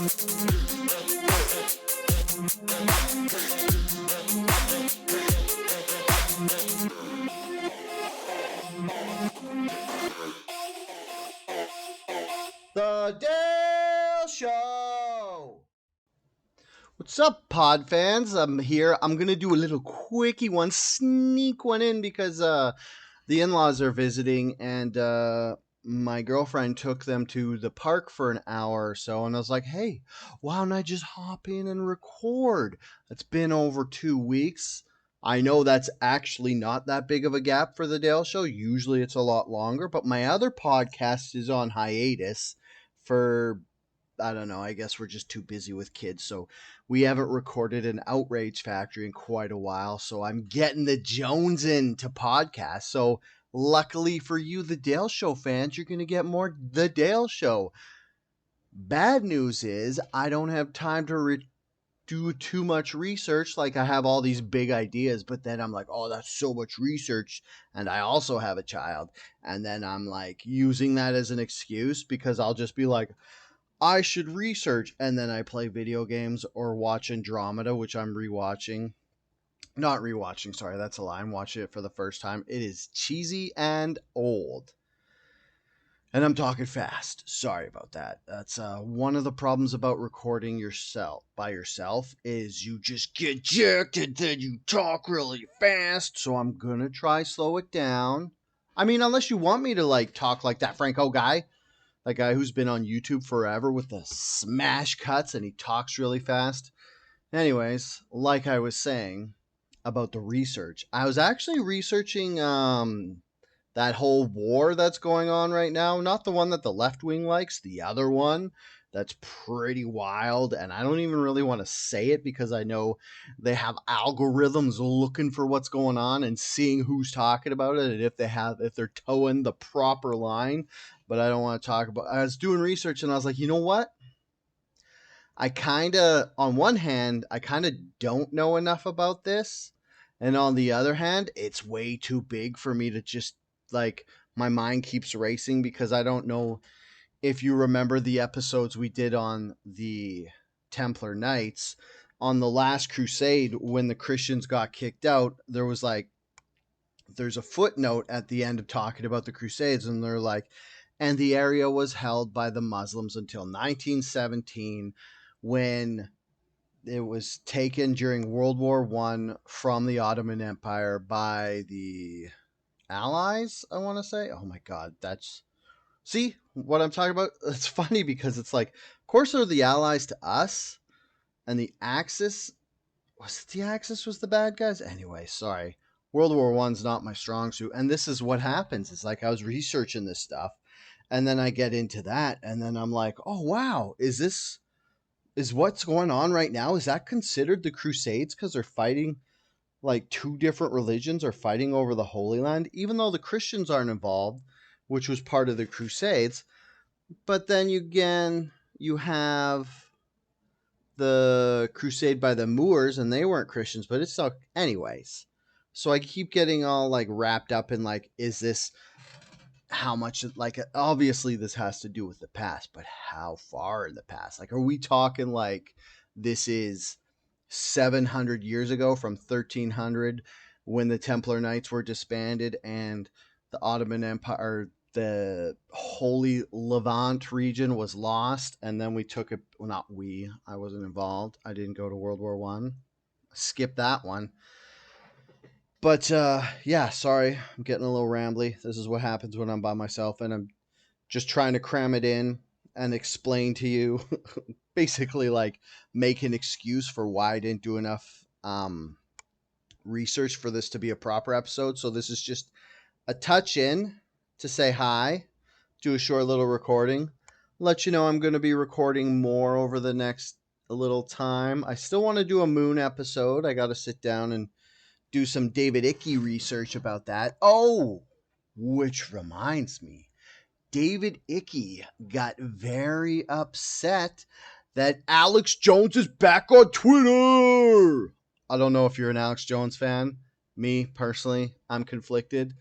The Dale Show! What's up, pod fans? I'm here. I'm going to do a little quickie one, sneak one in because the in-laws are visiting and my girlfriend took them to the park for an hour or so, and I was like, hey, why don't I just hop in and record? It's been over 2 weeks. I know that's actually not that big of a gap for the Dale Show. Usually it's a lot longer, but my other podcast is on hiatus for, I don't know, I guess we're just too busy with kids. So we haven't recorded an Outrage Factory in quite a while. So I'm getting the Jones in to podcast. So luckily for you, the Dale Show fans, you're going to get more The Dale Show. Bad news is I don't have time to do too much research. Like, I have all these big ideas, but then I'm like, oh, that's so much research. And I also have a child. And then I'm like using that as an excuse because I'll just be like, I should research, and then I play video games or watch Andromeda, which I'm rewatching. Not rewatching, sorry, that's a lie. I'm watching it for the first time. It is cheesy and old. And I'm talking fast. Sorry about that. That's one of the problems about recording yourself by yourself is you just get jerked and then you talk really fast. So I'm gonna try slow it down. I mean, unless you want me to like talk like that Franco guy. That guy who's been on YouTube forever with the smash cuts and he talks really fast. Anyways, like I was saying about the research, I was actually researching that whole war that's going on right now. Not the one that the left wing likes, the other one that's pretty wild. And I don't even really want to say it because I know they have algorithms looking for what's going on and seeing who's talking about it and if they're towing the proper line. But I don't want to talk about. I was doing research and I was like, you know what? I kind of, on one hand, I kind of don't know enough about this. And on the other hand, it's way too big for me to just like, my mind keeps racing because I don't know if you remember the episodes we did on the Templar Knights. On the last crusade, when the Christians got kicked out, there's a footnote at the end of talking about the Crusades, and they're like, and the area was held by the Muslims until 1917 when it was taken during World War One from the Ottoman Empire by the Allies, I want to say. Oh my God, that's. See what I'm talking about? It's funny because it's like, of course, they're the Allies to us, and the Axis was the bad guys? Anyway, sorry. World War One's not my strong suit. And this is what happens. It's like I was researching this stuff and then I get into that and then I'm like, oh wow, is what's going on right now? Is that considered the Crusades? Because they're fighting like two different religions are fighting over the Holy Land, even though the Christians aren't involved, which was part of the Crusades. But then you have the crusade by the Moors and they weren't Christians, but it's still anyways. So I keep getting all like wrapped up in like, is this how much like obviously this has to do with the past, but how far in the past? Like, are we talking like this is 700 years ago from 1300 when the Templar Knights were disbanded and the Ottoman Empire, the Holy Levant region was lost, and then we took it. Well, not we. I wasn't involved. I didn't go to World War One. Skip that one. But yeah, sorry, I'm getting a little rambly. This is what happens when I'm by myself, and I'm just trying to cram it in and explain to you, basically like make an excuse for why I didn't do enough research for this to be a proper episode. So this is just a touch in to say hi, do a short little recording, let you know I'm going to be recording more over the next a little time. I still want to do a moon episode. I got to sit down and do some David Icky research about that. Oh, which reminds me, David Icky got very upset that Alex Jones is back on Twitter. I don't know if you're an Alex Jones fan. Me, personally, I'm conflicted,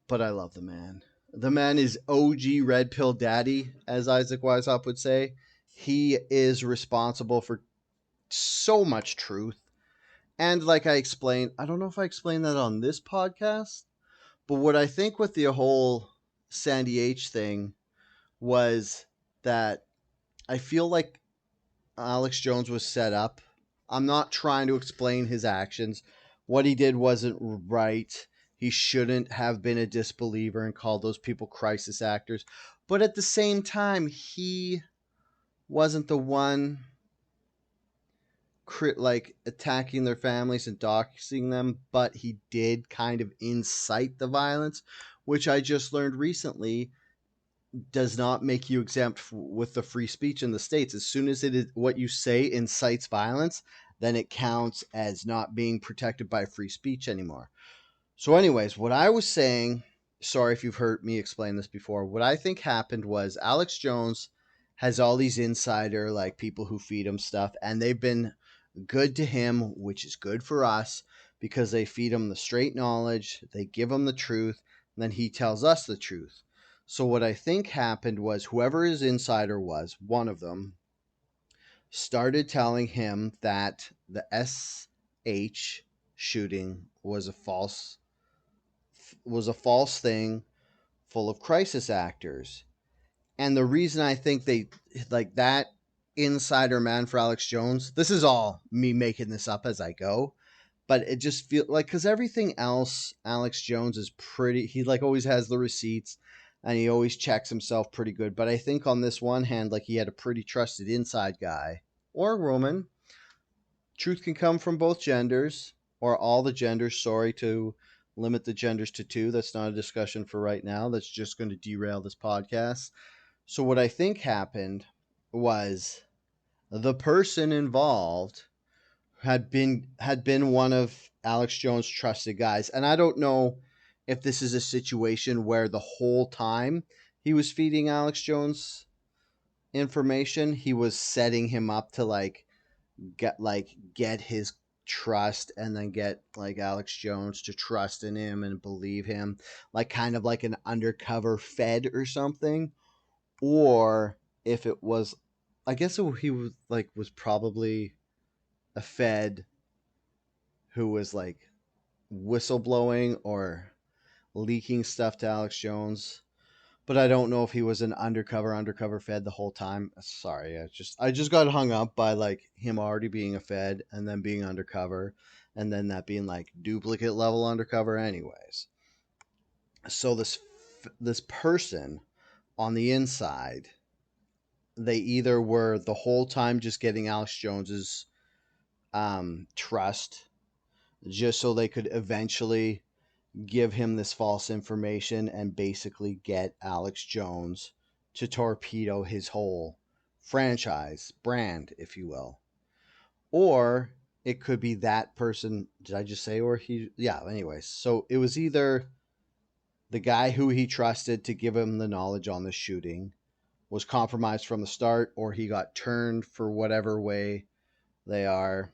but I love the man. The man is OG Red Pill Daddy, as Isaac Weishaupt would say. he is responsible for so much truth. And like I explained, I don't know if I explained that on this podcast, but what I think with the whole Sandy H thing was that I feel like Alex Jones was set up. I'm not trying to explain his actions. What he did wasn't right. He shouldn't have been a disbeliever and called those people crisis actors. But at the same time, he wasn't the one like attacking their families and doxing them, but he did kind of incite the violence, which I just learned recently does not make you exempt with the free speech in the states. As soon as it is what you say incites violence, then it counts as not being protected by free speech anymore. So, anyways, what I was saying, sorry if you've heard me explain this before, what I think happened was Alex Jones has all these insider like people who feed him stuff, and they've been good to him, which is good for us because they feed him the straight knowledge, they give him the truth, and then he tells us the truth. So what I think happened was whoever his insider was, one of them, started telling him that the SH shooting was a false thing full of crisis actors. And the reason I think they like that insider man for Alex Jones, this is all me making this up as I go, but it just feels like because everything else, Alex Jones is pretty, he like always has the receipts and he always checks himself pretty good. But I think on this one hand, like he had a pretty trusted inside guy or woman. Truth can come from both genders or all the genders. Sorry to limit the genders to two. That's not a discussion for right now. That's just going to derail this podcast. So what I think happened was the person involved had been one of Alex Jones' trusted guys, and I don't know if this is a situation where the whole time he was feeding Alex Jones information, he was setting him up to get his trust and then get like Alex Jones to trust in him and believe him, like kind of like an undercover Fed or something, or if it was, I guess he was probably a Fed who was like whistleblowing or leaking stuff to Alex Jones. But I don't know if he was an undercover Fed the whole time. Sorry, I just got hung up by like him already being a Fed and then being undercover and then that being like duplicate level undercover anyways. So this person on the inside, they either were the whole time just getting Alex Jones's trust just so they could eventually give him this false information and basically get Alex Jones to torpedo his whole franchise brand, if you will. Or it could be that person. Did I just say, or he? Yeah, anyways. So it was either the guy who he trusted to give him the knowledge on the shooting was compromised from the start, or he got turned for whatever way they are,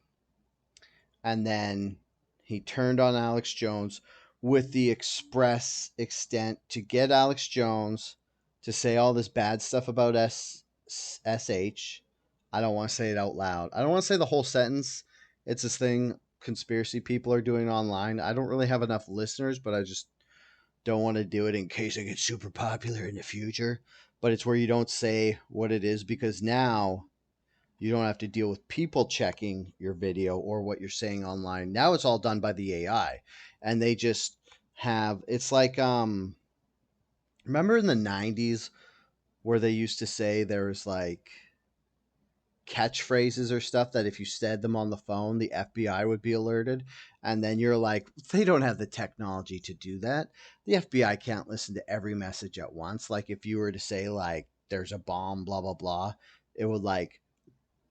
and then he turned on Alex Jones with the express extent to get Alex Jones to say all this bad stuff about SH. I don't want to say it out loud. I don't want to say the whole sentence. It's this thing conspiracy people are doing online. I don't really have enough listeners, but I just don't want to do it in case I get super popular in the future. But it's where you don't say what it is because now you don't have to deal with people checking your video or what you're saying online. Now it's all done by the AI. And they just have it's like remember in the 90s where they used to say there was like catchphrases or stuff that if you said them on the phone, the FBI would be alerted. And then you're like, they don't have the technology to do that. The FBI can't listen to every message at once. Like if you were to say like there's a bomb, blah blah blah, it would like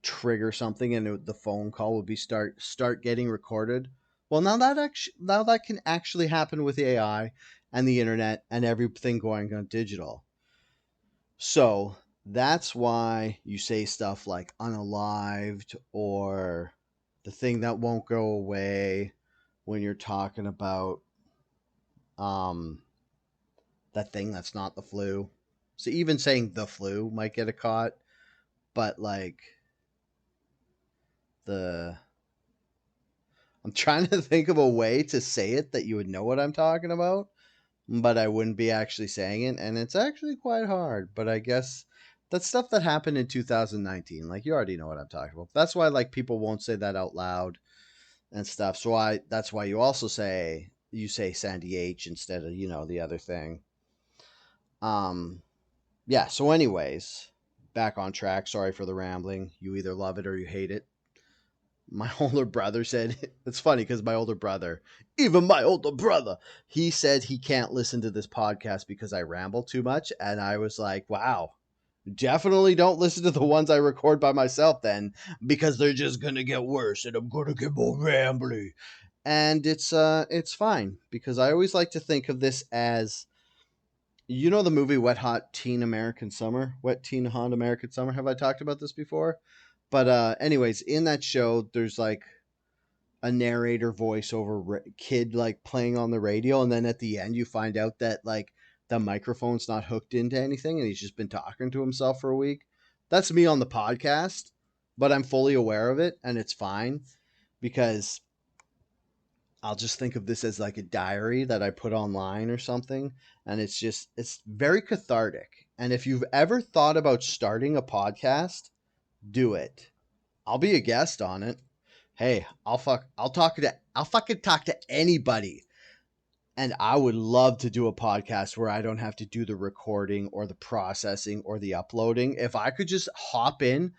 trigger something and the phone call would be start getting recorded. Well, now that can actually happen with AI and the internet and everything going on digital. So that's why you say stuff like unalived or the thing that won't go away when you're talking about um that thing that's not the flu. So even saying the flu might get a caught, but like the I'm trying to think of a way to say it that you would know what I'm talking about, but I wouldn't be actually saying it, and it's actually quite hard. But I guess that's stuff that happened in 2019. Like you already know what I'm talking about. That's why like people won't say that out loud and stuff. So that's why you say Sandy H instead of the other thing. Um, yeah. So, anyways, back on track. Sorry for the rambling. You either love it or you hate it. My older brother said it's funny because even my older brother, he said he can't listen to this podcast because I ramble too much, and I was like, wow. Definitely don't listen to the ones I record by myself then, because they're just gonna get worse and I'm gonna get more rambly. And it's fine because I always like to think of this as the movie Wet Teen Hot American Summer. Have I talked about this before? But anyways, in that show there's like a narrator voiceover kid like playing on the radio, and then at the end you find out that like the microphone's not hooked into anything and he's just been talking to himself for a week. That's me on the podcast, but I'm fully aware of it and it's fine because I'll just think of this as like a diary that I put online or something. And it's very cathartic. And if you've ever thought about starting a podcast, do it. I'll be a guest on it. Hey, I'll fucking talk to anybody. And I would love to do a podcast where I don't have to do the recording or the processing or the uploading. If I could just hop in,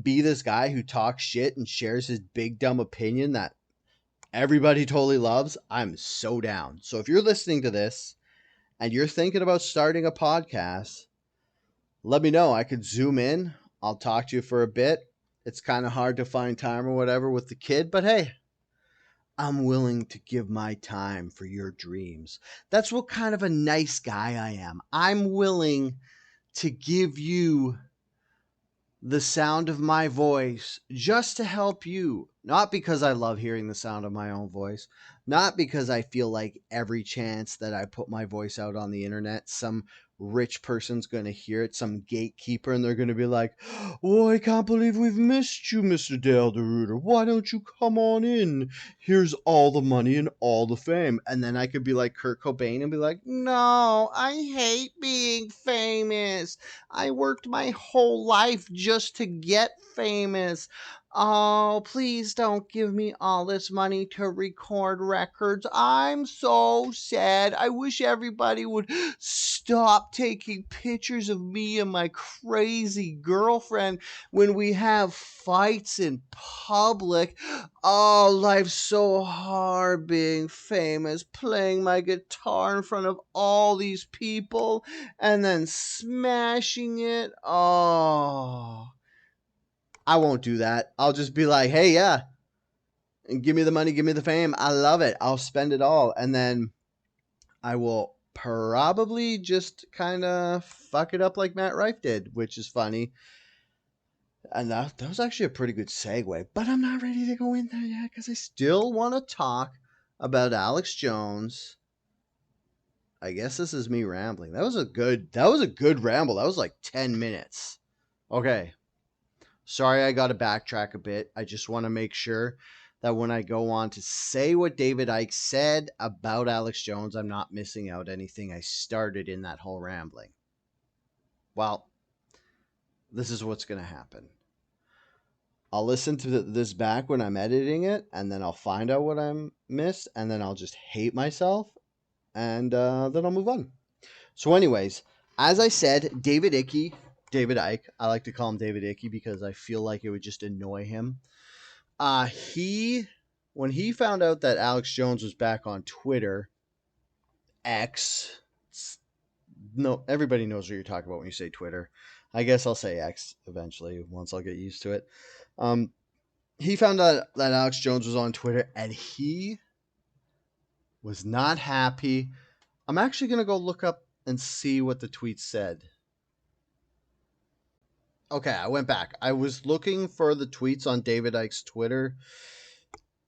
be this guy who talks shit and shares his big dumb opinion that everybody totally loves, I'm so down. So if you're listening to this and you're thinking about starting a podcast, let me know. I could zoom in. I'll talk to you for a bit. It's kind of hard to find time or whatever with the kid, but hey, I'm willing to give my time for your dreams. That's what kind of a nice guy I am. I'm willing to give you the sound of my voice just to help you. Not because I love hearing the sound of my own voice, not because I feel like every chance that I put my voice out on the internet, some rich person's going to hear it, some gatekeeper, and they're going to be like, oh, I can't believe we've missed you, Mr. Dale DeRuiter. Why don't you come on in? Here's all the money and all the fame. And then I could be like Kurt Cobain and be like, no, I hate being famous. I worked my whole life just to get famous. Oh, please don't give me all this money to record records. I'm so sad. I wish everybody would stop taking pictures of me and my crazy girlfriend when we have fights in public. Oh, life's so hard being famous, playing my guitar in front of all these people and then smashing it. Oh, I won't do that. I'll just be like, hey, yeah, give me the money, give me the fame. I love it. I'll spend it all. And then I will probably just kind of fuck it up like Matt Rife did, which is funny. And that was actually a pretty good segue, but I'm not ready to go in there yet because I still want to talk about Alex Jones. I guess this is me rambling. That was a good ramble. That was like 10 minutes. Okay. Sorry I got to backtrack a bit. I just want to make sure that when I go on to say what David Icke said about Alex Jones, I'm not missing out anything I started in that whole rambling. Well, this is what's going to happen. I'll listen to this back when I'm editing it, and then I'll find out what I missed, and then I'll just hate myself, and then I'll move on. So, anyways, as I said, David Icke, I like to call him David Icky because I feel like it would just annoy him. When he found out that Alex Jones was back on Twitter, X, no, everybody knows what you're talking about when you say Twitter. I guess I'll say X eventually once I'll get used to it. He found out that Alex Jones was on Twitter and he was not happy. I'm actually going to go look up and see what the tweet said. Okay, I went back. I was looking for the tweets on David Icke's Twitter.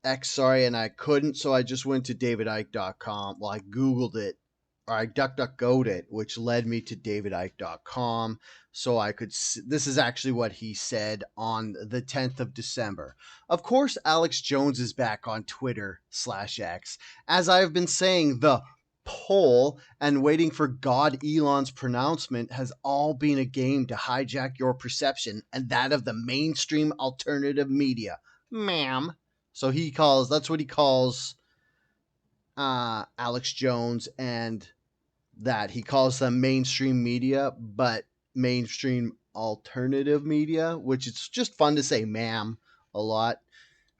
And I couldn't, so I just went to davidicke.com. Well, I Googled it, I DuckDuckGo'd it, which led me to davidike.com. So I could. This is actually what he said on the 10th of December. Of course, Alex Jones is back on Twitter/X. As I have been saying, the poll and waiting for God Elon's pronouncement has all been a game to hijack your perception and that of the mainstream alternative media. Ma'am. So that's what he calls Alex Jones, and that he calls them mainstream media, but mainstream alternative media, which it's just fun to say ma'am a lot.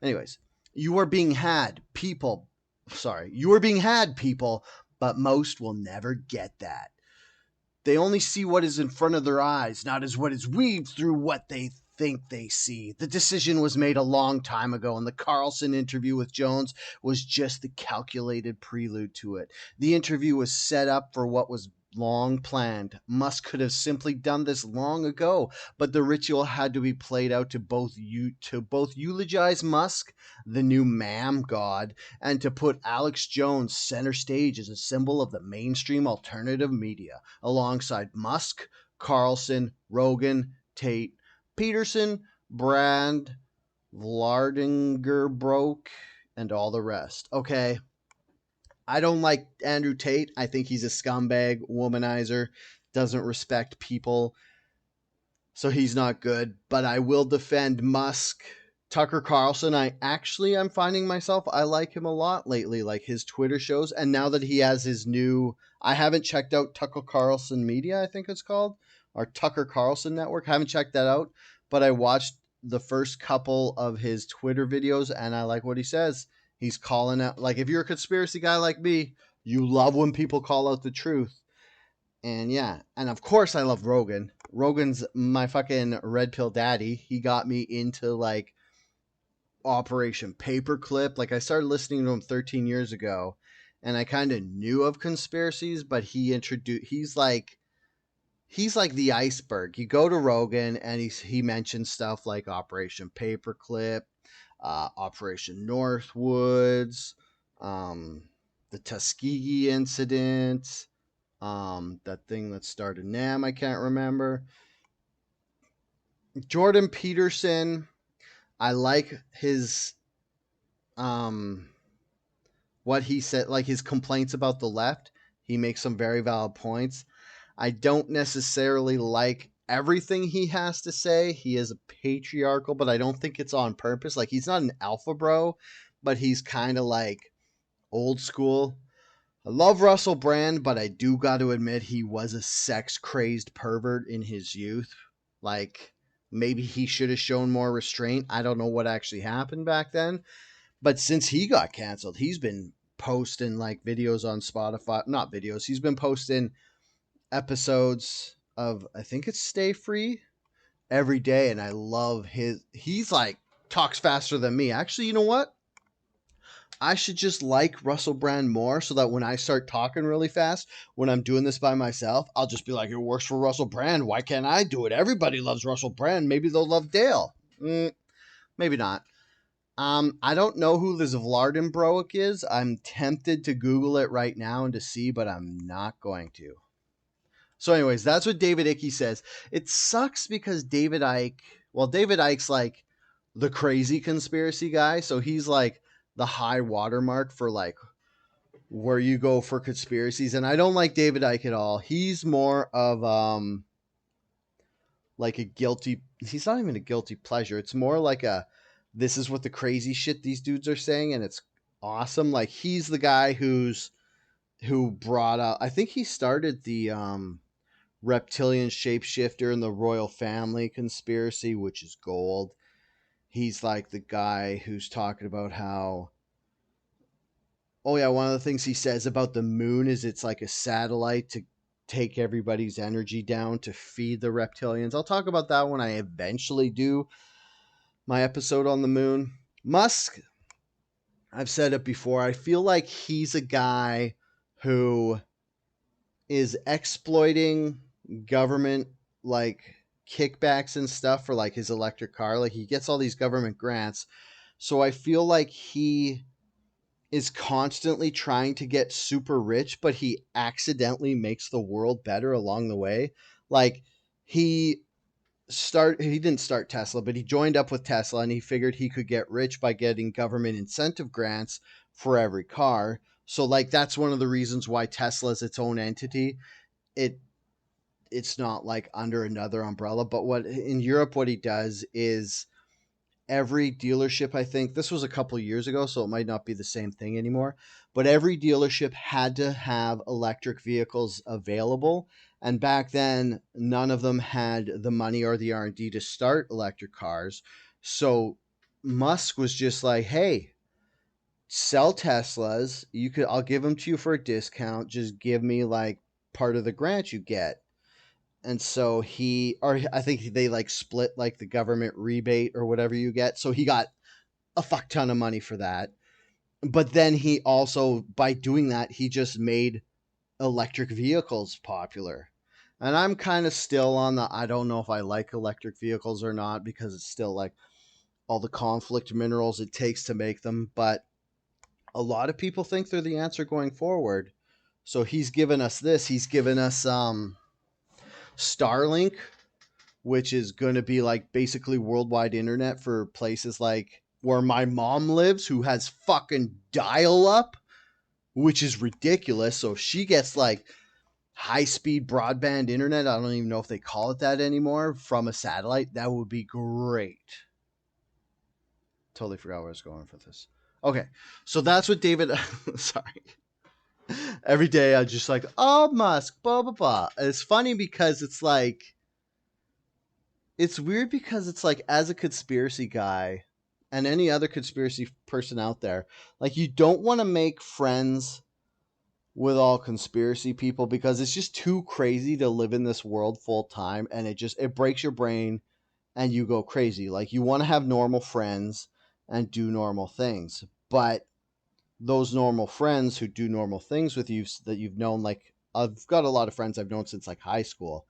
Anyways, you are being had, people. Sorry, you are being had, people, but most will never get that. They only see what is in front of their eyes, not as what is weaved through what they think they see. The decision was made a long time ago, and the Carlson interview with Jones was just the calculated prelude to it. The interview was set up for what was long planned. Musk could have simply done this long ago, but the ritual had to be played out to both eulogize Musk, the new ma'am god, and to put Alex Jones center stage as a symbol of the mainstream alternative media, alongside Musk, Carlson, Rogan, Tate, Peterson, Brand, Vlardingerbroek, and all the rest. Okay, I don't like Andrew Tate. I think he's a scumbag, womanizer, doesn't respect people, so he's not good. But I will defend Musk. Tucker Carlson, I'm finding myself, I like him a lot lately, like his Twitter shows. And now that he has his new, I haven't checked out Tucker Carlson Media, I think it's called, or Tucker Carlson Network. I haven't checked that out, but I watched the first couple of his Twitter videos and I like what he says. He's calling out, like, if you're a conspiracy guy like me, you love when people call out the truth. And yeah, and of course I love Rogan. Rogan's my fucking red pill daddy. He got me into like Operation Paperclip. Like I started listening to him 13 years ago and I kind of knew of conspiracies, but he's like the iceberg. You go to Rogan and he mentions stuff like Operation Paperclip, Operation Northwoods, the Tuskegee incident, that thing that started NAM, I can't remember. Jordan Peterson, I like his what he said, like his complaints about the left. He makes some very valid points. I don't necessarily like everything he has to say. He is a patriarchal, but I don't think it's on purpose. Like he's not an alpha bro, but he's kind of like old school. I love Russell Brand, but I do got to admit he was a sex crazed pervert in his youth. Like maybe he should have shown more restraint. I don't know what actually happened back then. But since he got canceled, he's been posting like videos on Spotify, not videos. He's been posting episodes of, I think it's Stay Free, every day, and I love he's like talks faster than me. Actually, you know what? I should just like Russell Brand more so that when I start talking really fast, when I'm doing this by myself, I'll just be like, it works for Russell Brand. Why can't I do it? Everybody loves Russell Brand. Maybe they'll love Dale. Maybe not. I don't know who this Vlardenbroek is. I'm tempted to Google it right now and to see, but I'm not going to. So, anyways, that's what David Icky says. It sucks because David Icke's like the crazy conspiracy guy. So he's like the high watermark for like where you go for conspiracies. And I don't like David Icke at all. He's more of like he's not even a guilty pleasure. It's more like this is what the crazy shit these dudes are saying, and it's awesome. Like he's the guy who brought out, I think he started the reptilian shapeshifter and the royal family conspiracy, which is gold. He's like the guy who's talking about how, oh yeah, one of the things he says about the moon is it's like a satellite to take everybody's energy down to feed the reptilians. I'll talk about that when I eventually do my episode on the moon. Musk, I've said it before, I feel like he's a guy who is exploiting government like kickbacks and stuff for like his electric car. Like he gets all these government grants. So I feel like he is constantly trying to get super rich, but he accidentally makes the world better along the way. Like he he didn't start Tesla, but he joined up with Tesla and he figured he could get rich by getting government incentive grants for every car. So like that's one of the reasons why Tesla is its own entity. It it's not like under another umbrella, but what in Europe what he does is every dealership, I think this was a couple years ago, so it might not be the same thing anymore, but every dealership had to have electric vehicles available. And back then, none of them had the money or the R&D to start electric cars. So Musk was just like, hey, sell Teslas. I'll give them to you for a discount. Just give me like part of the grant you get. And so or I think they like split like the government rebate or whatever you get. So he got a fuck ton of money for that. But then he also, by doing that, he just made electric vehicles popular. And I'm kind of still on I don't know if I like electric vehicles or not because it's still like all the conflict minerals it takes to make them. But a lot of people think they're the answer going forward. So he's given us this. He's given us Starlink, which is going to be like basically worldwide internet for places like where my mom lives, who has fucking dial up, which is ridiculous. So if she gets like high speed broadband internet, I don't even know if they call it that anymore, from a satellite, that would be great. Totally forgot where I was going for this. Okay, so that's what David. Sorry. Every day I just like, oh, Musk, blah, blah, blah. It's funny because it's like, it's weird because it's like, as a conspiracy guy and any other conspiracy person out there, like, you don't want to make friends with all conspiracy people because it's just too crazy to live in this world full time, and it breaks your brain and you go crazy. Like, you want to have normal friends and do normal things, but those normal friends who do normal things with you that you've known, like, I've got a lot of friends I've known since like high school,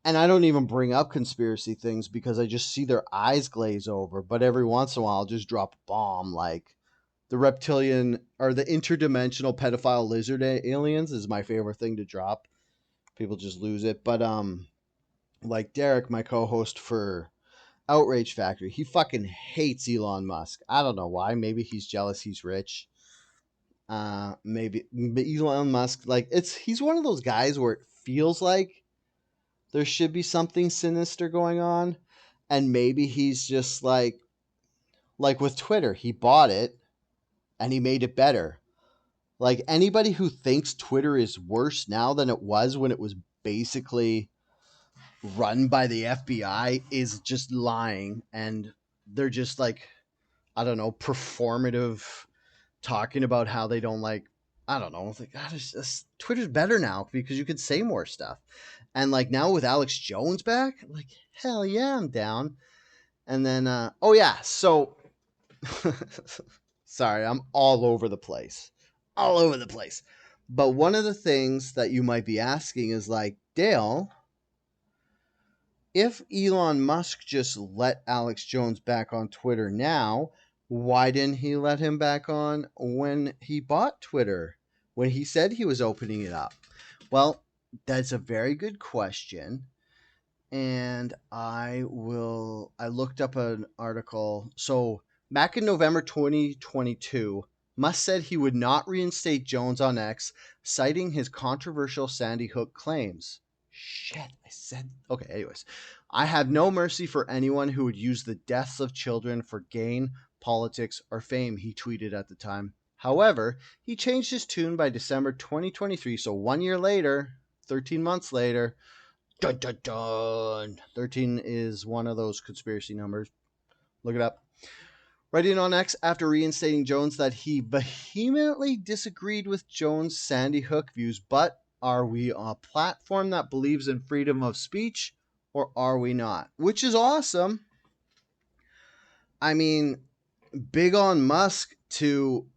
and I don't even bring up conspiracy things because I just see their eyes glaze over. But every once in a while, I'll just drop a bomb like the reptilian or the interdimensional pedophile lizard aliens is my favorite thing to drop. People just lose it. But like Derek, my co-host for Outrage Factory, he fucking hates Elon Musk. I don't know why. Maybe he's jealous he's rich. Maybe Elon Musk, like, he's one of those guys where it feels like there should be something sinister going on, and maybe he's just like with Twitter, he bought it and he made it better. Like, anybody who thinks Twitter is worse now than it was when it was basically run by the FBI is just lying, and they're just like, I don't know, performative, talking about how they don't like, I don't know, like, God, Twitter's better now because you could say more stuff. And like now with Alex Jones back, like, hell yeah, I'm down. And then oh yeah, so sorry, I'm all over the place. All over the place. But one of the things that you might be asking is like, Dale, if Elon Musk just let Alex Jones back on Twitter now, why didn't he let him back on when he bought Twitter? When he said he was opening it up? Well, that's a very good question. And I looked up an article. So back in November 2022, Musk said he would not reinstate Jones on X, citing his controversial Sandy Hook claims. Shit, I said. Okay, anyways. I have no mercy for anyone who would use the deaths of children for gain, politics, or fame, he tweeted at the time. However, he changed his tune by December 2023, so 1 year later, 13 months later. Dun, dun, dun. 13 is one of those conspiracy numbers. Look it up. Writing on X after reinstating Jones that he vehemently disagreed with Jones' Sandy Hook views, but are we a platform that believes in freedom of speech or are we not? Which is awesome. I mean, big on Musk to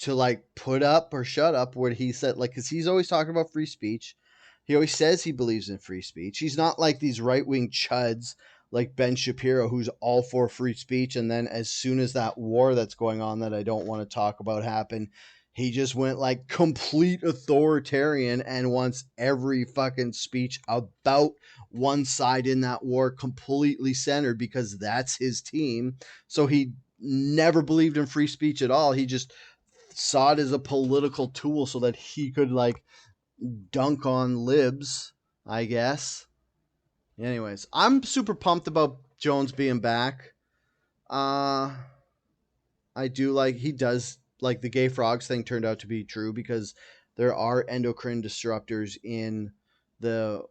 like put up or shut up what he said, like, because he's always talking about free speech. He always says he believes in free speech. He's not like these right-wing chuds like Ben Shapiro, who's all for free speech. And then as soon as that war that's going on that I don't want to talk about happened, he just went like complete authoritarian and wants every fucking speech about one side in that war completely centered because that's his team. So he never believed in free speech at all. He just saw it as a political tool so that he could like dunk on libs, I guess. Anyways, I'm super pumped about Jones being back. Uh I do like he does like the gay frogs thing turned out to be true because there are endocrine disruptors in the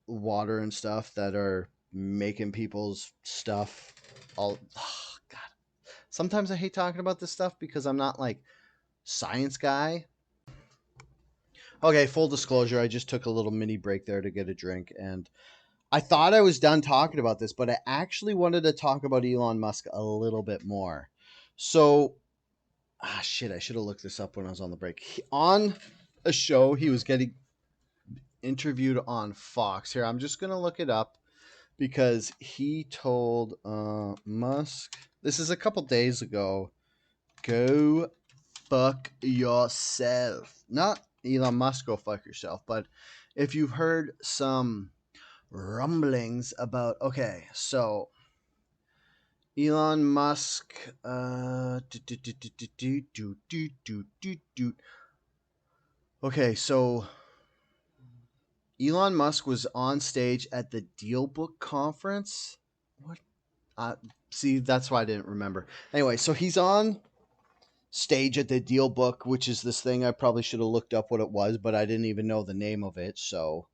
water and stuff that are making people's stuff all God. Sometimes I hate talking about this stuff because I'm not like science guy. Okay, full disclosure, I just took a little mini break there to get a drink and I thought I was done talking about this, but I actually wanted to talk about Elon Musk a little bit more. So, shit, I should have looked this up when I was on the break. On a show, he was getting interviewed on Fox. Here, I'm just going to look it up because he told Musk, this is a couple days ago, go fuck yourself. Not Elon Musk, go fuck yourself, but if you've heard some rumblings about, okay, so Elon Musk, okay, so Elon Musk was on stage at the Deal Book conference. What? See, that's why I didn't remember. Anyway, so he's on stage at the Deal Book, which is this thing I probably should have looked up what it was, but I didn't even know the name of it. So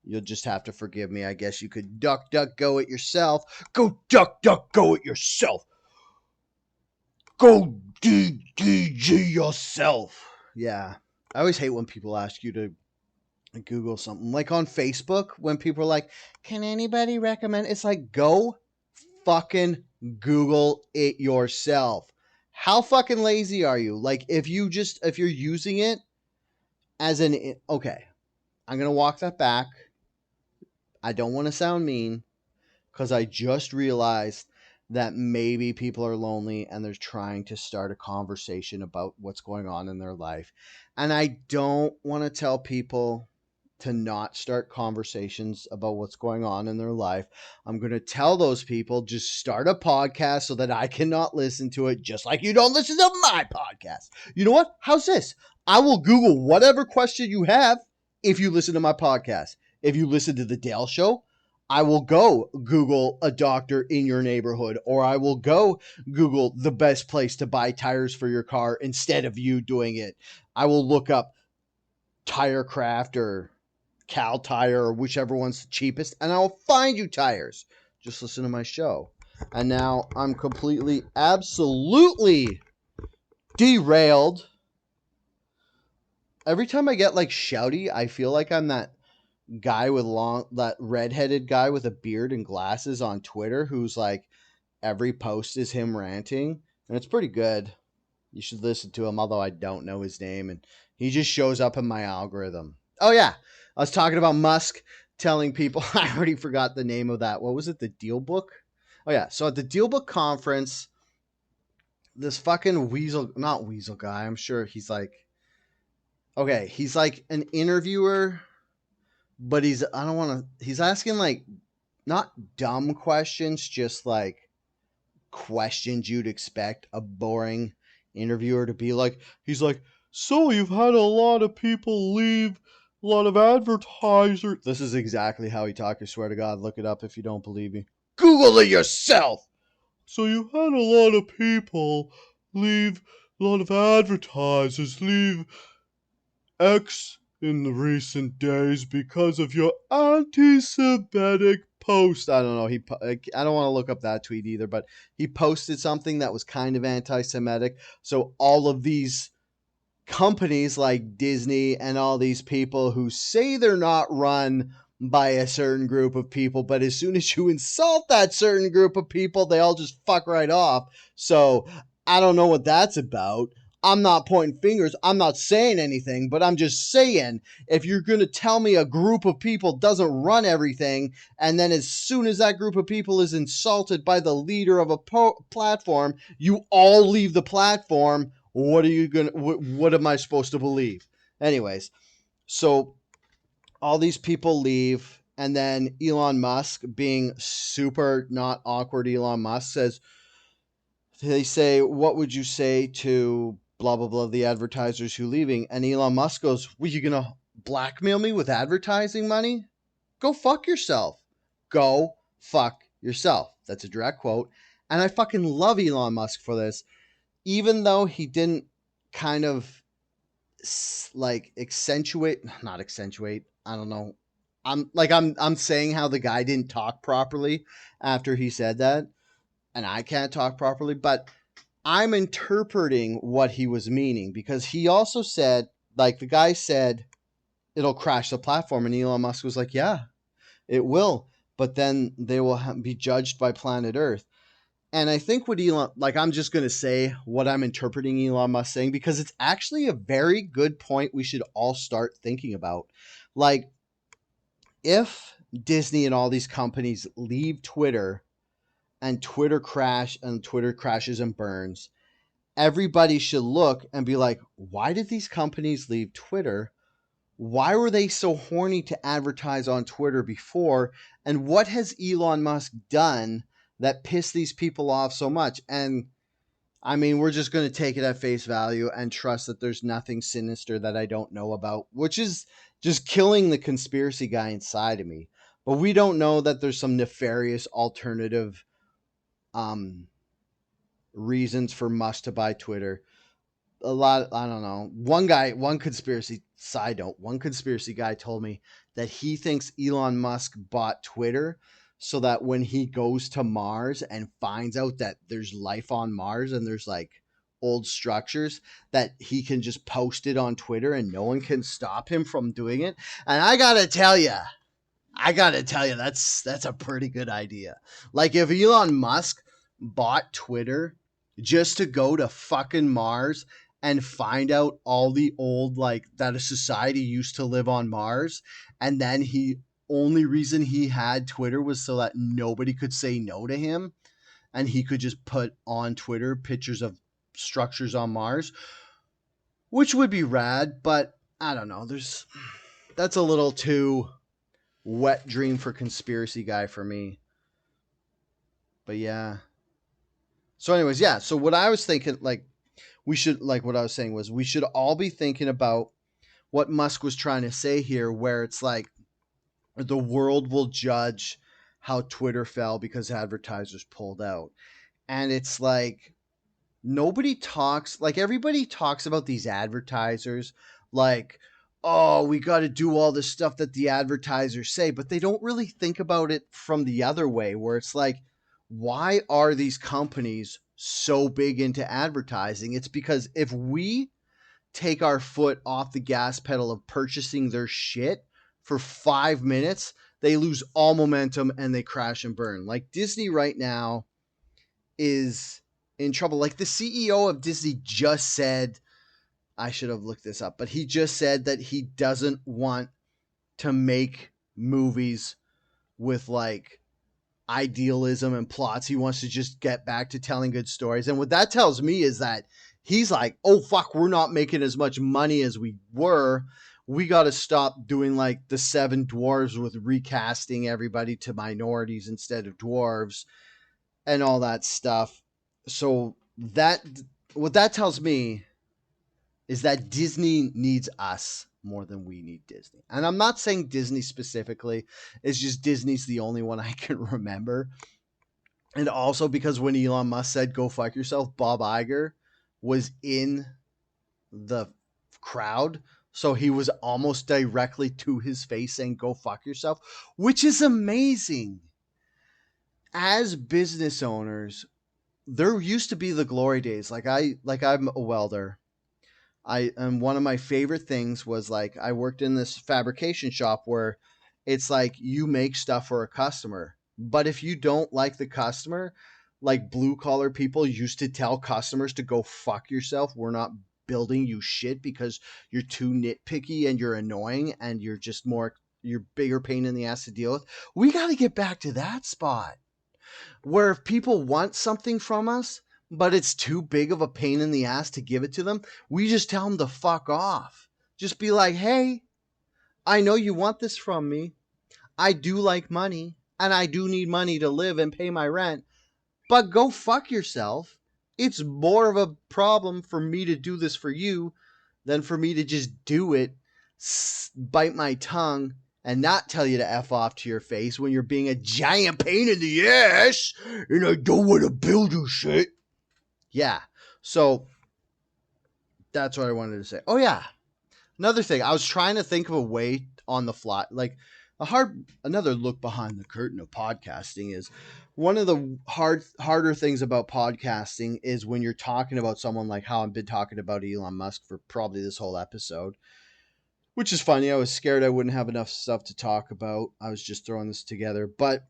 you'll just have to forgive me. I guess you could duck, duck, go it yourself. Go duck, duck, go it yourself. Go DDG yourself. Yeah. I always hate when people ask you to Google something. Like on Facebook, when people are like, can anybody recommend? It's like, go fucking Google it yourself. How fucking lazy are you? Like, if you're using it as an, okay, I'm going to walk that back. I don't want to sound mean because I just realized that maybe people are lonely and they're trying to start a conversation about what's going on in their life. And I don't want to tell people to not start conversations about what's going on in their life. I'm going to tell those people just start a podcast so that I cannot listen to it, just like you don't listen to my podcast. You know what? How's this? I will Google whatever question you have if you listen to my podcast. If you listen to the Dale Show, I will go Google a doctor in your neighborhood, or I will go Google the best place to buy tires for your car instead of you doing it. I will look up Tirecraft or Cal Tire or whichever one's the cheapest, and I'll find you tires. Just listen to my show. And now I'm completely, absolutely derailed. Every time I get like shouty, I feel like I'm that redheaded guy with a beard and glasses on Twitter who's like, every post is him ranting, and it's pretty good. You should listen to him, although I don't know his name, and he just shows up in my algorithm. Oh, yeah. I was talking about Musk telling people, I already forgot the name of that. What was it? The Deal Book? Oh, yeah. So at the Deal Book conference, this fucking not weasel guy, I'm sure he's like, okay, he's like an interviewer, but he's asking like, not dumb questions, just like questions you'd expect a boring interviewer to be like. He's like, so you've had a lot of people leave, a lot of advertisers. This is exactly how he talked. I swear to God, look it up if you don't believe me. Google it yourself. So you had a lot of people leave, a lot of advertisers leave X in the recent days because of your anti-Semitic post. I don't know. I don't want to look up that tweet either, but he posted something that was kind of anti-Semitic. So all of these companies like Disney and all these people who say they're not run by a certain group of people, but as soon as you insult that certain group of people, they all just fuck right off. So I don't know what that's about. I'm not pointing fingers. I'm not saying anything, but I'm just saying if you're going to tell me a group of people doesn't run everything, and then as soon as that group of people is insulted by the leader of a platform, you all leave the platform, what are you going to, what am I supposed to believe? Anyways, so all these people leave, and then Elon Musk, being super not awkward Elon Musk, says, they say, what would you say to blah, blah, blah, the advertisers who leaving? And Elon Musk goes, were you going to blackmail me with advertising money? Go fuck yourself. Go fuck yourself. That's a direct quote. And I fucking love Elon Musk for this. Even though he didn't kind of like not accentuate, I don't know. I'm saying how the guy didn't talk properly after he said that, and I can't talk properly, but I'm interpreting what he was meaning, because he also said, like, the guy said, it'll crash the platform. And Elon Musk was like, yeah, it will. But then they will be judged by planet Earth. And I think what Elon, like, I'm just going to say what I'm interpreting Elon Musk saying, because it's actually a very good point we should all start thinking about. Like, if Disney and all these companies leave Twitter and Twitter crashes and burns, everybody should look and be like, why did these companies leave Twitter? Why were they so horny to advertise on Twitter before? And what has Elon Musk done that pissed these people off so much? And I mean, we're just going to take it at face value and trust that there's nothing sinister that I don't know about, which is just killing the conspiracy guy inside of me. But we don't know that there's some nefarious alternative um, reasons for Musk to buy Twitter. A lot, I don't know. One conspiracy side note, one conspiracy guy told me that he thinks Elon Musk bought Twitter so that when he goes to Mars and finds out that there's life on Mars and there's like old structures, that he can just post it on Twitter and no one can stop him from doing it. And I gotta tell you, that's a pretty good idea. Like, if Elon Musk bought Twitter just to go to fucking Mars and find out all the old, like, that a society used to live on Mars, and then he only reason he had Twitter was so that nobody could say no to him, and he could just put on Twitter pictures of structures on Mars, which would be rad. But I don't know. That's a little too wet dream for conspiracy guy for me. But yeah. So anyways, yeah. So what I was thinking, like, what I was saying was, we should all be thinking about what Musk was trying to say here, where it's like the world will judge how Twitter fell because advertisers pulled out. And it's like, everybody talks about these advertisers like, oh, we got to do all this stuff that the advertisers say, but they don't really think about it from the other way, where it's like, why are these companies so big into advertising? It's because if we take our foot off the gas pedal of purchasing their shit for 5 minutes, they lose all momentum and they crash and burn. Like, Disney right now is in trouble. Like, the CEO of Disney just said, I should have looked this up, but he just said that he doesn't want to make movies with like idealism and plots. He wants to just get back to telling good stories. And what that tells me is that he's like, oh fuck, we're not making as much money as we were. We got to stop doing like the Seven Dwarves with recasting everybody to minorities instead of dwarves and all that stuff. So that, what that tells me is that Disney needs us more than we need Disney. And I'm not saying Disney specifically. It's just Disney's the only one I can remember. And also because when Elon Musk said, go fuck yourself, Bob Iger was in the crowd. So he was almost directly to his face saying, go fuck yourself, which is amazing. As business owners, there used to be the glory days. I'm a welder. And one of my favorite things was, like, I worked in this fabrication shop where it's like you make stuff for a customer, but if you don't like the customer, like blue collar people used to tell customers to go fuck yourself. We're not building you shit because you're too nitpicky and you're annoying and you're bigger pain in the ass to deal with. We got to get back to that spot where if people want something from us, but it's too big of a pain in the ass to give it to them, we just tell them to fuck off. Just be like, hey, I know you want this from me. I do like money, and I do need money to live and pay my rent, but go fuck yourself. It's more of a problem for me to do this for you than for me to just do it, bite my tongue, and not tell you to F off to your face when you're being a giant pain in the ass and I don't want to build you shit. Yeah. So that's what I wanted to say. Oh, yeah. Another thing, I was trying to think of a way on the fly, like another look behind the curtain of podcasting is one of the harder things about podcasting is when you're talking about someone like how I've been talking about Elon Musk for probably this whole episode, which is funny. I was scared I wouldn't have enough stuff to talk about. I was just throwing this together, but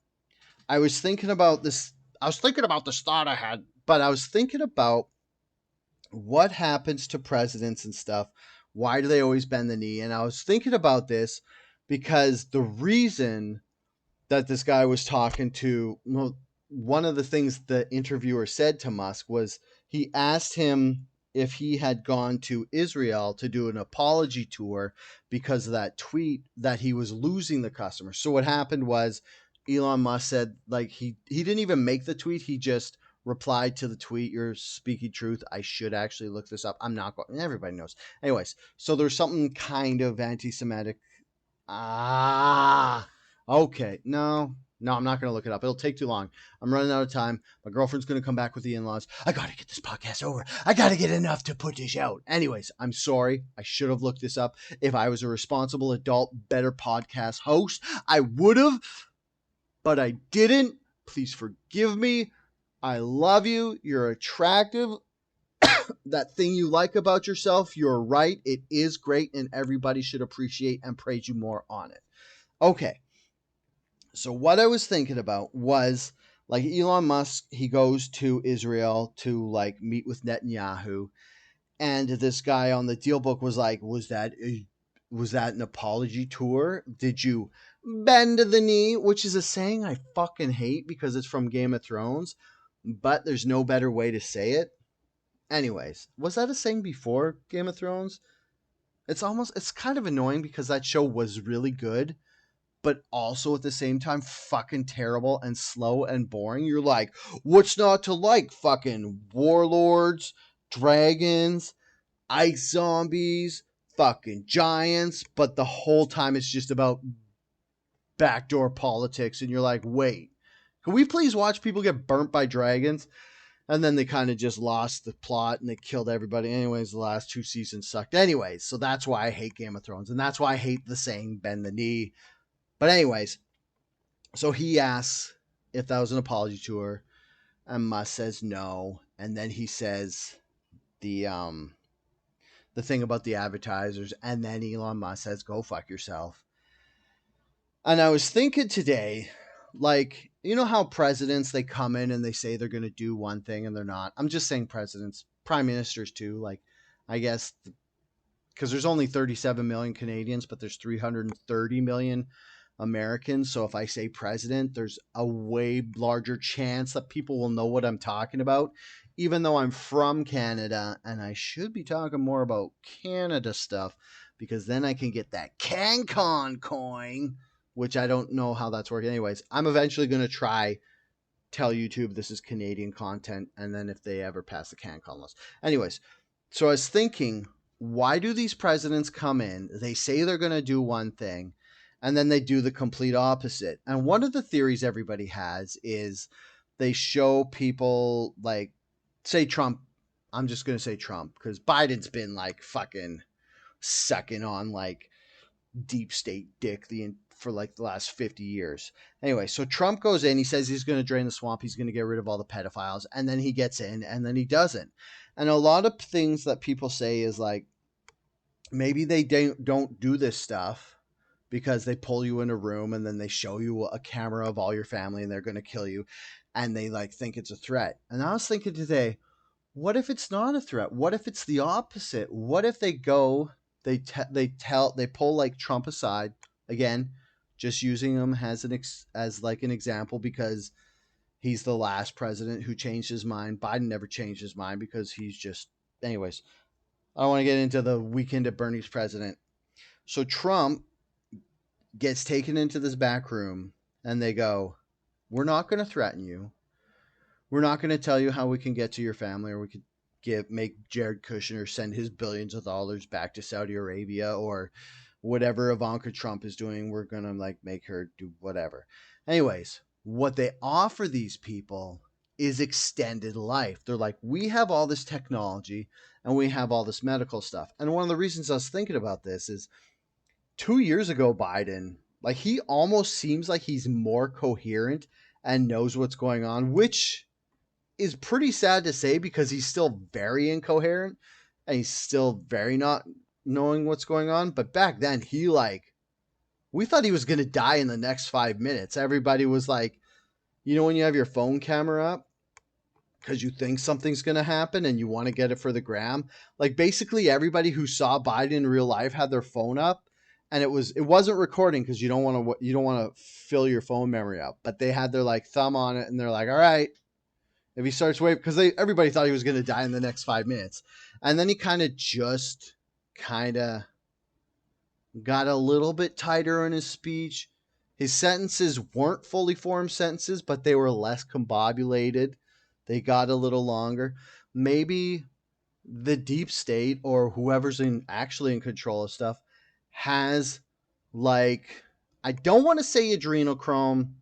I was thinking about this. I was thinking about this thought I had, but I was thinking about what happens to presidents and stuff. Why do they always bend the knee? And I was thinking about this because the reason that this guy was talking to, well, one of the things the interviewer said to Musk was he asked him if he had gone to Israel to do an apology tour because of that tweet that he was losing the customers. So what happened was Elon Musk said like he didn't even make the tweet, he just replied to the tweet, "You're speaking truth. I should actually look this up. I'm not going." Everybody knows. Anyways, so there's something kind of anti-Semitic. Ah, okay. No, I'm not going to look it up. It'll take too long. I'm running out of time. My girlfriend's going to come back with the in-laws. I got to get this podcast over. I got to get enough to put this out. Anyways, I'm sorry. I should have looked this up. If I was a responsible adult, better podcast host, I would have, but I didn't. Please forgive me. I love you. You're attractive. That thing you like about yourself, you're right. It is great, and everybody should appreciate and praise you more on it. Okay. So what I was thinking about was like Elon Musk, he goes to Israel to like meet with Netanyahu, and this guy on the deal book was like, was that an apology tour? Did you bend the knee? Which is a saying I fucking hate because it's from Game of Thrones, but there's no better way to say it. Anyways, was that a saying before Game of Thrones? It's kind of annoying because that show was really good, but also at the same time fucking terrible and slow and boring. You're like, what's not to like? Fucking warlords, dragons, ice zombies, fucking giants, but the whole time it's just about backdoor politics, and you're like, wait, can we please watch people get burnt by dragons? And then they kind of just lost the plot and they killed everybody. Anyways, the last two seasons sucked. Anyways, so that's why I hate Game of Thrones. And that's why I hate the saying bend the knee. But anyways, so he asks if that was an apology tour. And Musk says no. And then he says the thing about the advertisers. And then Elon Musk says, go fuck yourself. And I was thinking today, like, you know how presidents, they come in and they say they're going to do one thing and they're not. I'm just saying presidents, prime ministers too. Like, I guess, because there's only 37 million Canadians, but there's 330 million Americans. So if I say president, there's a way larger chance that people will know what I'm talking about, even though I'm from Canada and I should be talking more about Canada stuff because then I can get that CanCon coin, which I don't know how that's working. Anyways, I'm eventually going to try tell YouTube this is Canadian content, and then if they ever pass the CanCon list. Anyways, so I was thinking, why do these presidents come in? They say they're going to do one thing, and then they do the complete opposite. And one of the theories everybody has is they show people like, say Trump. I'm just going to say Trump because Biden's been like fucking sucking on like deep state dick for like the last 50 years. Anyway, so Trump goes in, he says he's going to drain the swamp, he's going to get rid of all the pedophiles, and then he gets in and then he doesn't. And a lot of things that people say is like, maybe they don't do this stuff because they pull you in a room and then they show you a camera of all your family and they're going to kill you and they like think it's a threat. And I was thinking today, what if it's not a threat? What if it's the opposite? What if they go, they pull like Trump aside again, just using him as as like an example because he's the last president who changed his mind. Biden never changed his mind because he's just, anyways. I don't want to get into the weekend at Bernie's president. So Trump gets taken into this back room and they go, "We're not going to threaten you. We're not going to tell you how we can get to your family, or we could make Jared Kushner send his billions of dollars back to Saudi Arabia, or whatever Ivanka Trump is doing. We're going to like make her do whatever." Anyways, what they offer these people is extended life. They're like, "We have all this technology and we have all this medical stuff." And one of the reasons I was thinking about this is 2 years ago, Biden, like he almost seems like he's more coherent and knows what's going on, which is pretty sad to say because he's still very incoherent and he's still very not knowing what's going on. But back then, we thought he was going to die in the next 5 minutes. Everybody was like, when you have your phone camera up because you think something's going to happen and you want to get it for the gram. Like basically everybody who saw Biden in real life had their phone up, and it wasn't recording because you don't want to fill your phone memory up, but they had their like thumb on it and they're like, "All right, if he starts waving," because everybody thought he was going to die in the next 5 minutes, and then he kind of got a little bit tighter in his speech. His sentences weren't fully formed sentences, but they were less combobulated. They got a little longer. Maybe the deep state or whoever's actually in control of stuff has, like, I don't want to say adrenochrome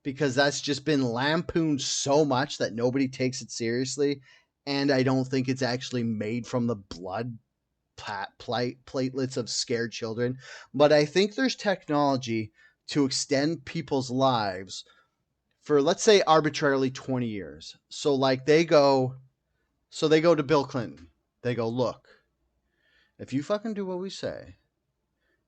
because that's just been lampooned so much that nobody takes it seriously, and I don't think it's actually made from the blood platelets of scared children. But I think there's technology to extend people's lives for, let's say, arbitrarily 20 years. So they go to Bill Clinton. They go, "Look, if you fucking do what we say,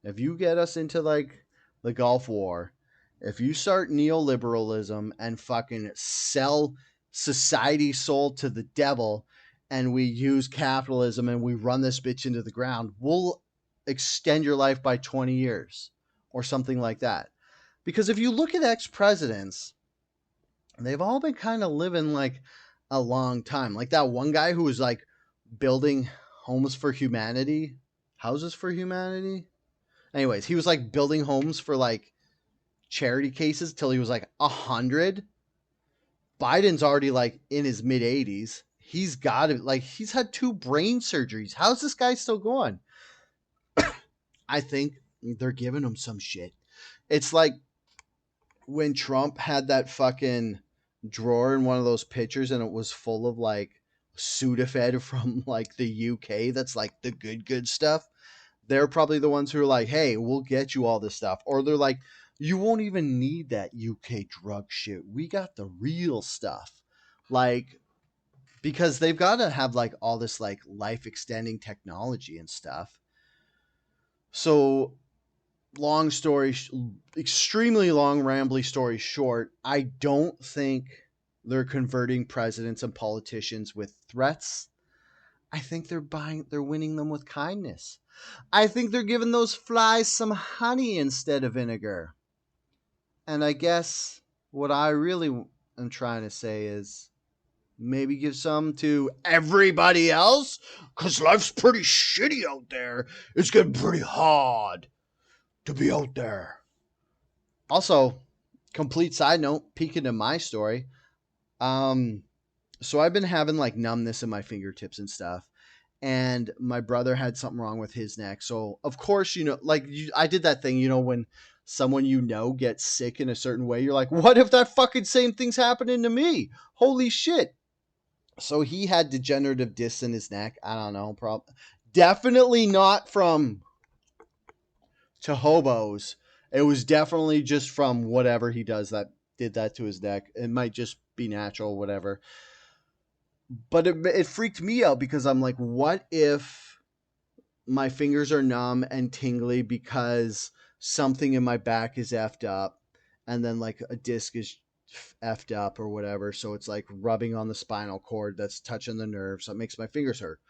if you get us into like the Gulf War, if you start neoliberalism and fucking sell society sold to the devil, and we use capitalism and we run this bitch into the ground, we'll extend your life by 20 years or something like that." Because if you look at ex-presidents, they've all been kind of living like a long time. Like that one guy who was like building homes for humanity, houses for humanity. Anyways, he was like building homes for like charity cases till he was like 100. Biden's already like in his mid 80s. He's got it. Like he's had 2 brain surgeries. How's this guy still going? I think they're giving him some shit. It's like when Trump had that fucking drawer in one of those pictures and it was full of like Sudafed from like the UK. That's like the good stuff. They're probably the ones who are like, "Hey, we'll get you all this stuff." Or they're like, "You won't even need that UK drug shit. We got the real stuff." Like, because they've got to have like all this like life extending technology and stuff. So, long story, extremely long, rambly story short, I don't think they're converting presidents and politicians with threats. I think they're winning them with kindness. I think they're giving those flies some honey instead of vinegar. And I guess what I really am trying to say is maybe give some to everybody else, because life's pretty shitty out there. It's getting pretty hard to be out there. Also, complete side note, peeking in my story. Um, so I've been having like numbness in my fingertips and stuff, and my brother had something wrong with his neck. So of course, I did that thing, when someone gets sick in a certain way, you're like, "What if that fucking same thing's happening to me? Holy shit!" So he had degenerative discs in his neck. I don't know, definitely not from to hobos. It was definitely just from whatever he does that did that to his neck. It might just be natural, whatever. But it freaked me out because I'm like, what if my fingers are numb and tingly because something in my back is effed up, and then like a disc is effed up or whatever. So it's like rubbing on the spinal cord that's touching the nerve. So it makes my fingers hurt.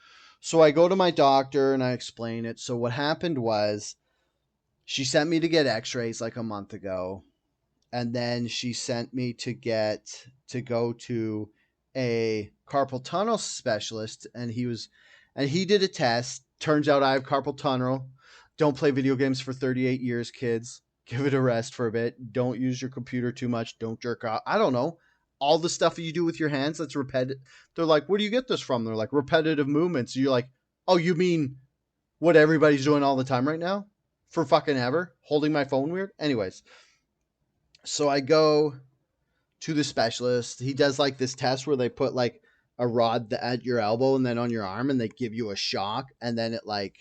So I go to my doctor and I explain it. So what happened was she sent me to get x-rays like a month ago. And then she sent me to go to a carpal tunnel specialist, and he did a test. Turns out I have carpal tunnel. Don't play video games for 38 years, kids. Give it a rest for a bit. Don't use your computer too much. Don't jerk off. I don't know. All the stuff that you do with your hands that's repetitive. They're like, where do you get this from? They're like, repetitive movements. You're like, oh, you mean what everybody's doing all the time right now? For fucking ever? Holding my phone weird? Anyways, so I go to the specialist. He does like this test where they put like a rod at your elbow and then on your arm, and they give you a shock, and then it like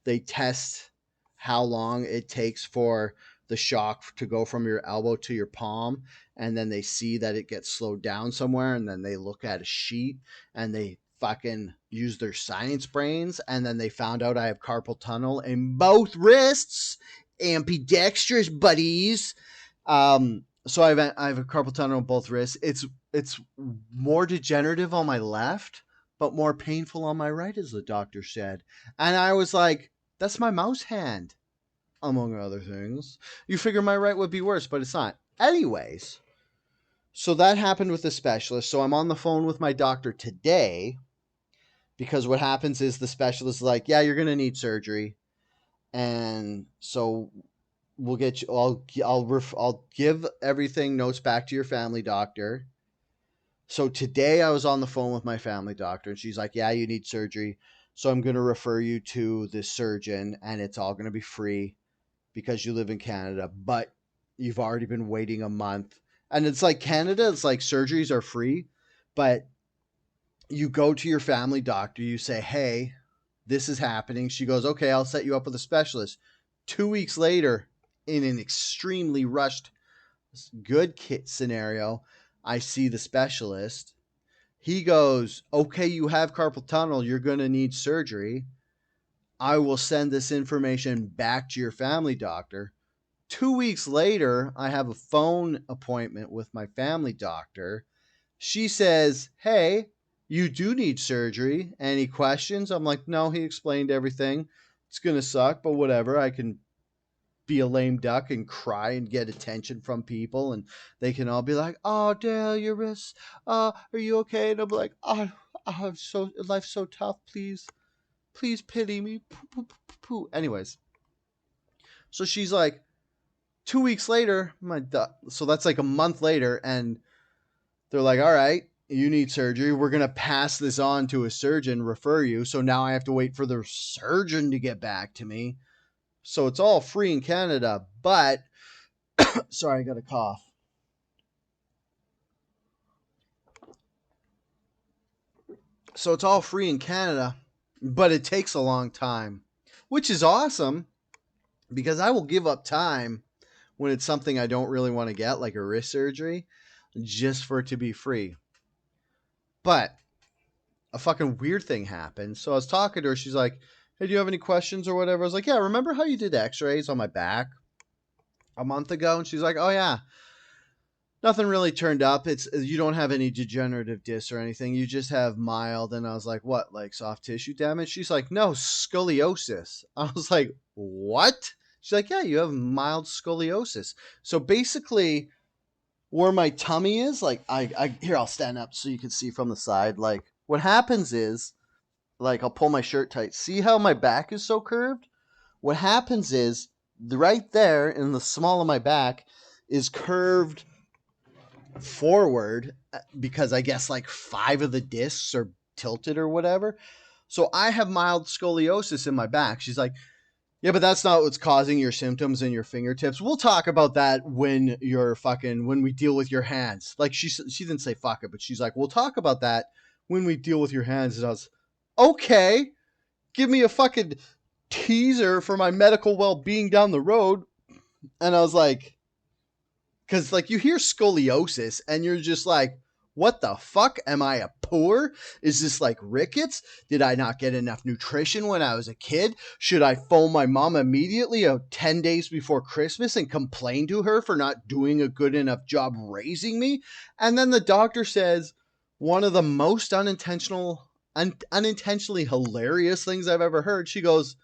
they test how long it takes for the shock to go from your elbow to your palm, and then they see that it gets slowed down somewhere, and then they look at a sheet and they fucking use their science brains, and then they found out I have carpal tunnel in both wrists. Ambidextrous buddies. So I have a carpal tunnel in both wrists. It's more degenerative on my left, but more painful on my right, as the doctor said. And I was like, that's my mouse hand, among other things. You figure my right would be worse, but it's not. Anyways, so that happened with the specialist. So I'm on the phone with my doctor today because what happens is the specialist is like, yeah, you're gonna need surgery, and so we'll get you. I'll give everything notes back to your family doctor. So today I was on the phone with my family doctor, and she's like, yeah, you need surgery. So I'm going to refer you to this surgeon, and it's all going to be free because you live in Canada, but you've already been waiting a month. And it's like Canada, it's like surgeries are free, but you go to your family doctor, you say, hey, this is happening. She goes, okay, I'll set you up with a specialist. 2 weeks later, in an extremely rushed, good kit scenario, I see the specialist. He goes, okay, you have carpal tunnel. You're going to need surgery. I will send this information back to your family doctor. 2 weeks later, I have a phone appointment with my family doctor. She says, hey, you do need surgery. Any questions? I'm like, no, he explained everything. It's going to suck, but whatever. I can be a lame duck and cry and get attention from people, and they can all be like, oh, Dale, your wrists, are you okay? And I'm like, oh, I'm so, life's so tough. Please pity me. Poo, poo, poo, poo, poo. Anyways, so she's like, 2 weeks later, so that's like a month later, and they're like, all right, you need surgery. We're going to pass this on to a surgeon, refer you. So now I have to wait for the surgeon to get back to me. So it's all free in Canada, but sorry, I got a cough. So it's all free in Canada, but it takes a long time, which is awesome because I will give up time when it's something I don't really want to get, like a wrist surgery, just for it to be free. But a fucking weird thing happened. So I was talking to her. She's like, hey, do you have any questions or whatever? I was like, yeah, remember how you did x-rays on my back a month ago? And she's like, oh, yeah. Nothing really turned up. You don't have any degenerative discs or anything. You just have mild. And I was like, what, like soft tissue damage? She's like, no, scoliosis. I was like, what? She's like, yeah, you have mild scoliosis. So basically, where my tummy is, like, here, I'll stand up so you can see from the side. Like, what happens is, like, I'll pull my shirt tight. See how my back is so curved? What happens is, right there in the small of my back is curved forward because I guess like 5 of the discs are tilted or whatever. So I have mild scoliosis in my back. She's like, yeah, but that's not what's causing your symptoms in your fingertips. We'll talk about that when we deal with your hands. Like she didn't say fuck it, but she's like, we'll talk about that when we deal with your hands. And I was, okay, give me a fucking teaser for my medical well-being down the road. And I was like, because like you hear scoliosis and you're just like, What the fuck? Am I a poor? Is this like rickets? Did I not get enough nutrition when I was a kid? Should I phone my mom immediately 10 days before Christmas and complain to her for not doing a good enough job raising me? And then the doctor says one of the most unintentionally hilarious things I've ever heard. She goes,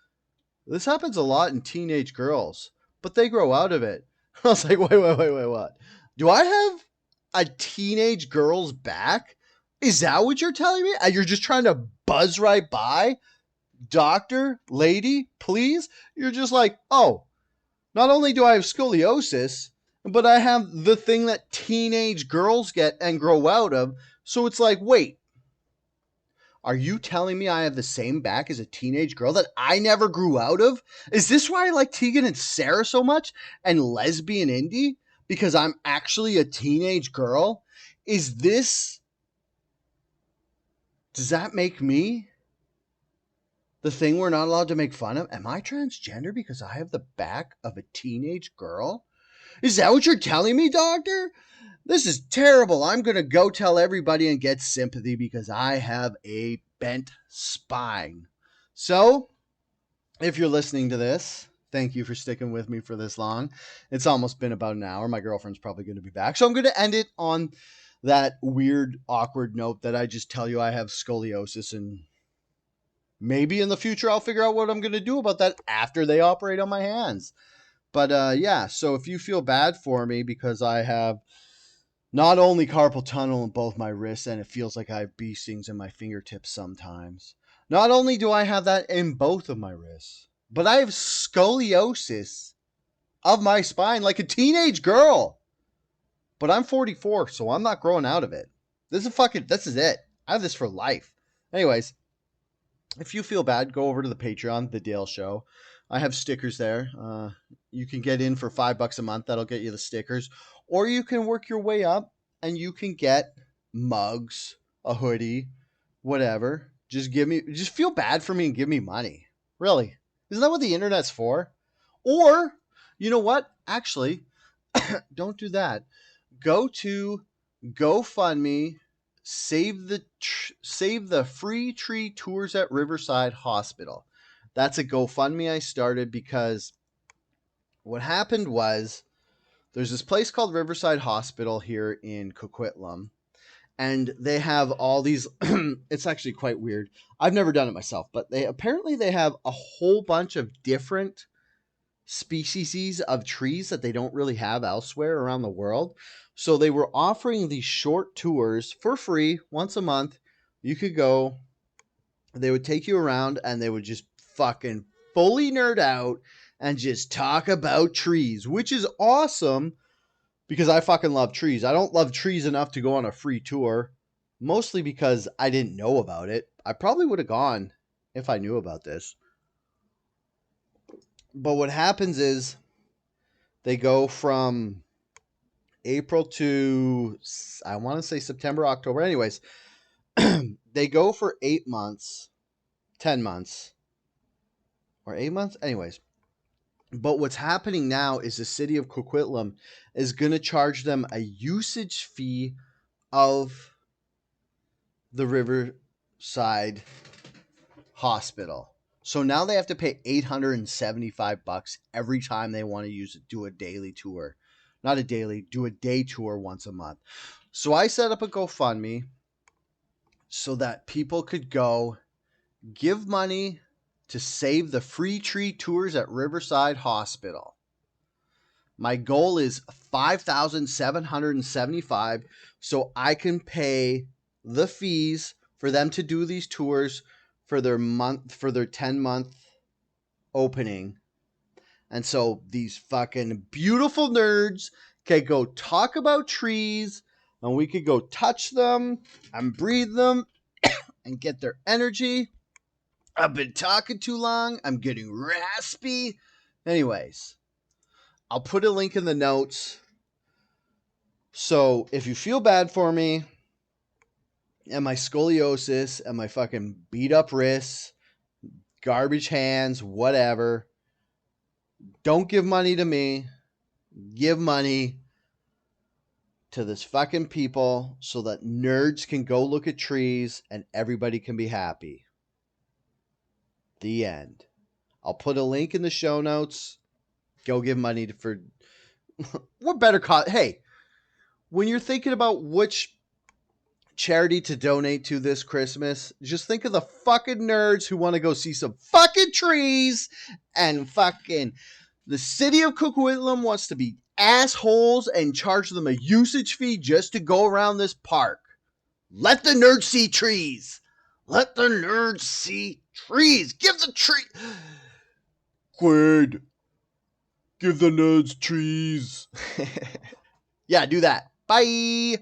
this happens a lot in teenage girls, but they grow out of it. I was like, wait, what? Do I have a teenage girl's back? Is that what you're telling me? And you're just trying to buzz right by? Doctor, lady, please? You're just like, oh, not only do I have scoliosis, but I have the thing that teenage girls get and grow out of. So it's like, wait, are you telling me I have the same back as a teenage girl that I never grew out of? Is this why I like Tegan and Sarah so much and Lesbian Indie? Because I'm actually a teenage girl? Is this... Does that make me the thing we're not allowed to make fun of? Am I transgender because I have the back of a teenage girl? Is that what you're telling me, doctor? This is terrible. I'm going to go tell everybody and get sympathy because I have a bent spine. So, if you're listening to this, thank you for sticking with me for this long. It's almost been about an hour. My girlfriend's probably going to be back. So I'm going to end it on that weird, awkward note that I just tell you I have scoliosis, and maybe in the future I'll figure out what I'm going to do about that after they operate on my hands. But yeah, so if you feel bad for me because I have not only carpal tunnel in both my wrists, and it feels like I have bee stings in my fingertips sometimes. Not only do I have that in both of my wrists, but I have scoliosis of my spine like a teenage girl. But I'm 44, so I'm not growing out of it. This is it. I have this for life. Anyways, if you feel bad, go over to the Patreon, The Dale Show. I have stickers there. You can get in for $5 a month. That'll get you the stickers. Or you can work your way up and you can get mugs, a hoodie, whatever. Just feel bad for me and give me money. Really. Isn't that what the internet's for? Or, you know what? Actually, don't do that. Go to GoFundMe, save the free tree tours at Riverside Hospital. That's a GoFundMe I started because what happened was there's this place called Riverside Hospital here in Coquitlam, and they have all these it's actually quite weird. I've never done it myself, but they have a whole bunch of different species of trees that they don't really have elsewhere around the world. So they were offering these short tours for free once a month. You could go, they would take you around and they would just fucking fully nerd out and just talk about trees, which is awesome because I fucking love trees. I don't love trees enough to go on a free tour, mostly because I didn't know about it. I probably would have gone if I knew about this. But what happens is they go from April to, I want to say September, October. Anyways, they go for 8 months, 10 months, or 8 months. Anyways, but what's happening now is the city of Coquitlam is going to charge them a usage fee of the Riverside Hospital. So now they have to pay $875 every time they want to do a daily tour. Not a daily, do a day tour once a month. So I set up a GoFundMe so that people could go give money to save the free tree tours at Riverside Hospital. My goal is $5,775 so I can pay the fees for them to do these tours for their 10-month opening. And so these fucking beautiful nerds can go talk about trees, and we could go touch them and breathe them and get their energy. I've been talking too long. I'm getting raspy. Anyways, I'll put a link in the notes. So if you feel bad for me and my scoliosis and my fucking beat up wrists, garbage hands, whatever, don't give money to me. Give money to this fucking people so that nerds can go look at trees and everybody can be happy. The end. I'll put a link in the show notes. Go give money for what better cause? Hey, when you're thinking about which charity to donate to this Christmas, just think of the fucking nerds who want to go see some fucking trees, and fucking the city of Coquitlam wants to be assholes and charge them a usage fee just to go around this park. Let the nerds see trees. Let the nerds see trees. Give the tree. Quaid. Give the nerds trees. Yeah, do that. Bye.